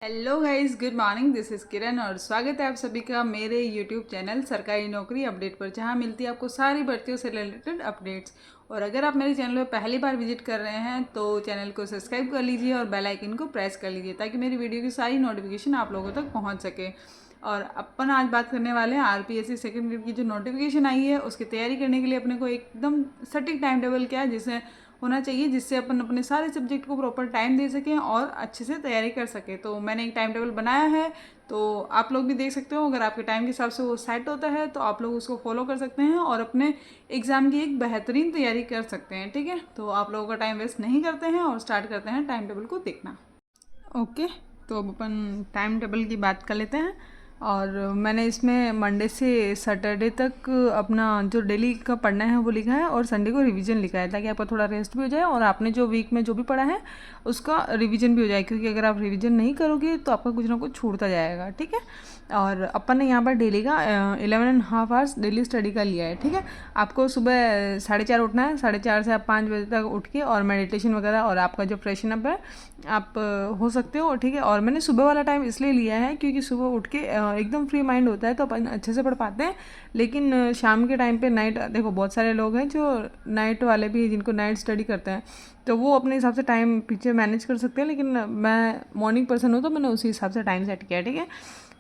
Hello guys, good morning. This is Kiran और स्वागत है आप सभी का मेरे यूट्यूब चैनल सरकारी नौकरी अपडेट पर, जहां मिलती है आपको सारी भर्तियों से रिलेटेड अपडेट्स। और अगर आप मेरे चैनल पर पहली बार विजिट कर रहे हैं तो चैनल को सब्सक्राइब कर लीजिए और बेल आइकन को प्रेस कर लीजिए ताकि मेरी वीडियो की सारी नोटिफिकेशन आप लोगों तक पहुँच सके। और अपन आज बात करने वाले हैं आरपीएससी सेकेंड ग्रेड की जो नोटिफिकेशन आई है उसकी तैयारी करने के लिए अपने को एकदम सटीक टाइम टेबल क्या है जिसे होना चाहिए, जिससे अपन अपने सारे सब्जेक्ट को प्रॉपर टाइम दे सकें और अच्छे से तैयारी कर सकें। तो मैंने एक टाइम टेबल बनाया है, तो आप लोग भी देख सकते हो। अगर आपके टाइम के हिसाब से वो सेट होता है तो आप लोग उसको फॉलो कर सकते हैं और अपने एग्ज़ाम की एक बेहतरीन तैयारी कर सकते हैं। ठीक है, तो आप लोगों का टाइम वेस्ट नहीं करते हैं और स्टार्ट करते हैं टाइम टेबल को देखना। ओके, तो अब अपन टाइम टेबल की बात कर लेते हैं। और मैंने इसमें मंडे से सैटरडे तक अपना जो डेली का पढ़ना है वो लिखा है और संडे को रिवीजन लिखा है, ताकि आपका थोड़ा रेस्ट भी हो जाए और आपने जो वीक में जो भी पढ़ा है उसका रिवीजन भी हो जाए, क्योंकि अगर आप रिवीजन नहीं करोगे तो आपका कुछ ना कुछ छूटता जाएगा। ठीक है, और अपन ने यहाँ पर डेली का 11.5 आवर्स डेली स्टडी का लिया है। ठीक है, आपको सुबह 4:30 उठना है, 4:30 से आप 5 बजे तक उठ के और मेडिटेशन वगैरह और आपका जो फ्रेशन अप है आप हो सकते हो। ठीक है, और मैंने सुबह वाला टाइम इसलिए लिया है क्योंकि सुबह उठ के एकदम फ्री माइंड होता है तो अपन अच्छे से पढ़ पाते हैं। लेकिन शाम के टाइम पे नाइट, देखो बहुत सारे लोग हैं जो नाइट वाले भी जिनको नाइट स्टडी करते हैं, तो वो अपने हिसाब से टाइम पीछे मैनेज कर सकते हैं। लेकिन मैं मॉर्निंग पर्सन हूँ तो मैंने उसी हिसाब से टाइम सेट किया। ठीक है,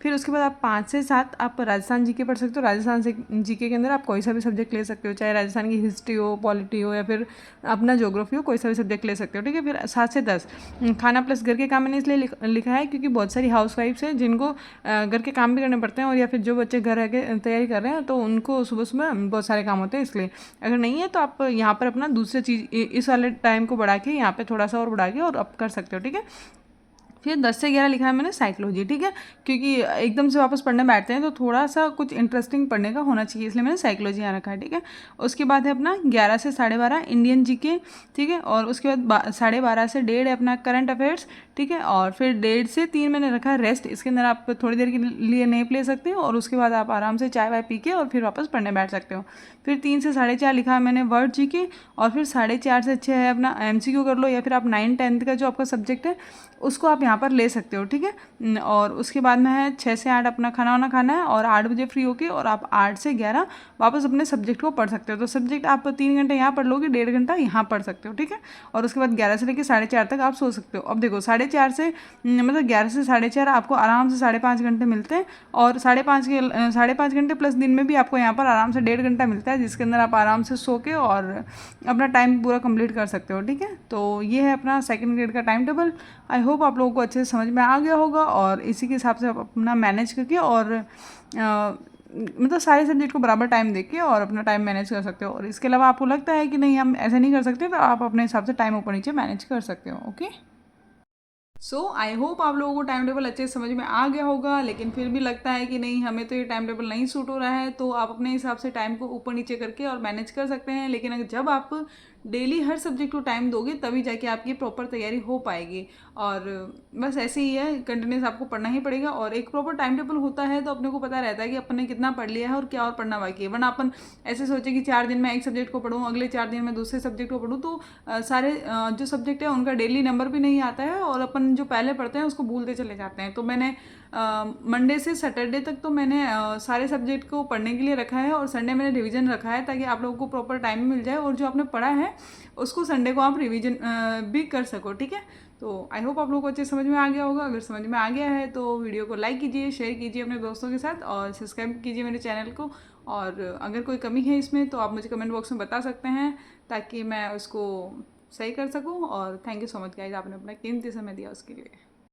फिर उसके बाद आप 5 से 7 आप राजस्थान जीके पढ़ सकते हो। राजस्थान से जीके के अंदर आप कोई सा भी सब्जेक्ट ले सकते हो, चाहे राजस्थान की हिस्ट्री हो, पॉलिटी हो, या फिर अपना ज्योग्राफी हो, कोई सा भी सब्जेक्ट ले सकते हो। ठीक है, फिर 7 से 10 खाना प्लस घर के काम मैंने इसलिए लिखा है क्योंकि बहुत सारी हाउस वाइफ्स हैं जिनको घर के काम भी करने पड़ते हैं, और या फिर जो बच्चे घर आके तैयारी कर रहे हैं तो उनको सुबह सुबह बहुत सारे काम होते हैं। इसलिए अगर नहीं है तो आप यहाँ पर अपना दूसरी चीज़ इस वाले टाइम को बढ़ा के यहाँ पे थोड़ा सा और बढ़ा के और अप कर सकते हो। ठीक है, फिर 10 से 11 लिखा है मैंने साइकोलॉजी। ठीक है, क्योंकि एकदम से वापस पढ़ने बैठते हैं तो थोड़ा सा कुछ इंटरेस्टिंग पढ़ने का होना चाहिए, इसलिए मैंने साइकोलॉजी यहाँ रखा है। ठीक है, उसके बाद है अपना 11 से 12:30 इंडियन जीके। ठीक है, और उसके बाद 12:30 से 1:30 है अपना करंट अफेयर्स। ठीक है, और फिर 1:30 से 3 मैंने रखा है रेस्ट। इसके अंदर आप थोड़ी देर के लिए नैप ले सकते हो और उसके बाद आप आराम से चाय वाय पी के और फिर वापस पढ़ने बैठ सकते हो। फिर 3 से 4:30 लिखा है मैंने वर्ड जीके, और फिर 4:30 से 6 है अपना एमसीक्यू कर लो, या फिर आप 9-10 का जो आपका सब्जेक्ट है उसको आप यहाँ पर ले सकते हो। ठीक है, और उसके बाद में है 6 से 8 अपना खाना वाना खाना है और 8 बजे फ्री होके और आप 8 से 11 वापस अपने सब्जेक्ट को पढ़ सकते हो। तो सब्जेक्ट आप 3 घंटे यहाँ पढ़ लोगे, 1.5 घंटा यहाँ पढ़ सकते हो। ठीक है, और उसके बाद 11 से लेकर 4:30 तक आप सो सकते हो। अब देखो 4:30 से मतलब 11 से 4:30 आपको आराम से 5.5 घंटे मिलते हैं, और 5.5 घंटे प्लस दिन में भी आपको यहाँ पर आराम से 1.5 घंटा मिलता है, जिसके अंदर आप आराम से सो के और अपना टाइम पूरा कंप्लीट कर सकते हो। ठीक है, तो ये है अपना सेकंड ग्रेड का टाइम टेबल। आई होप आप लोगों को अच्छे से समझ में आ गया होगा, और इसी के हिसाब से आप अपना मैनेज करके और मतलब सारे सब्जेक्ट को बराबर टाइम देके और अपना टाइम मैनेज कर सकते हो। और इसके अलावा आपको लगता है कि नहीं हम ऐसे नहीं कर सकते, तो आप अपने हिसाब से टाइम ऊपर नीचे मैनेज कर सकते हो। ओके, सो आई होप आप लोगों को टाइम टेबल अच्छे से समझ में आ गया होगा। लेकिन फिर भी लगता है कि नहीं हमें तो ये टाइम टेबल नहीं सूट हो रहा है, तो आप अपने हिसाब से टाइम को ऊपर नीचे करके और मैनेज कर सकते हैं। लेकिन अगर जब आप डेली हर सब्जेक्ट को टाइम दोगे तभी जाके आपकी प्रॉपर तैयारी हो पाएगी। और बस ऐसे ही है, कंटिन्यूस आपको पढ़ना ही पड़ेगा। और एक प्रॉपर टाइम टेबल होता है तो अपने को पता रहता है कि अपन ने कितना पढ़ लिया है और क्या और पढ़ना बाकी है। वरना अपन ऐसे सोचे कि 4 दिन में एक सब्जेक्ट को पढ़ूँ, अगले 4 दिन में दूसरे सब्जेक्ट को पढ़ूँ, तो सारे जो सब्जेक्ट है उनका डेली नंबर भी नहीं आता है और अपन जो पहले पढ़ते हैं उसको भूलते चले जाते हैं। तो मैंने मंडे से सैटरडे तक तो मैंने सारे सब्जेक्ट को पढ़ने के लिए रखा है, और संडे मैंने रिवीजन रखा है ताकि आप लोगों को प्रॉपर टाइम मिल जाए और जो आपने पढ़ा है उसको संडे को आप रिवीजन भी कर सको। ठीक है, तो आई होप आप लोगों को अच्छे समझ में आ गया होगा। अगर समझ में आ गया है तो वीडियो को लाइक कीजिए, शेयर कीजिए अपने दोस्तों के साथ और सब्सक्राइब कीजिए मेरे चैनल को। और अगर कोई कमी है इसमें तो आप मुझे कमेंट बॉक्स में बता सकते हैं ताकि मैं उसको सही कर सकूं। और thank you so much guys, आपने अपना कीमती समय दिया उसके लिए।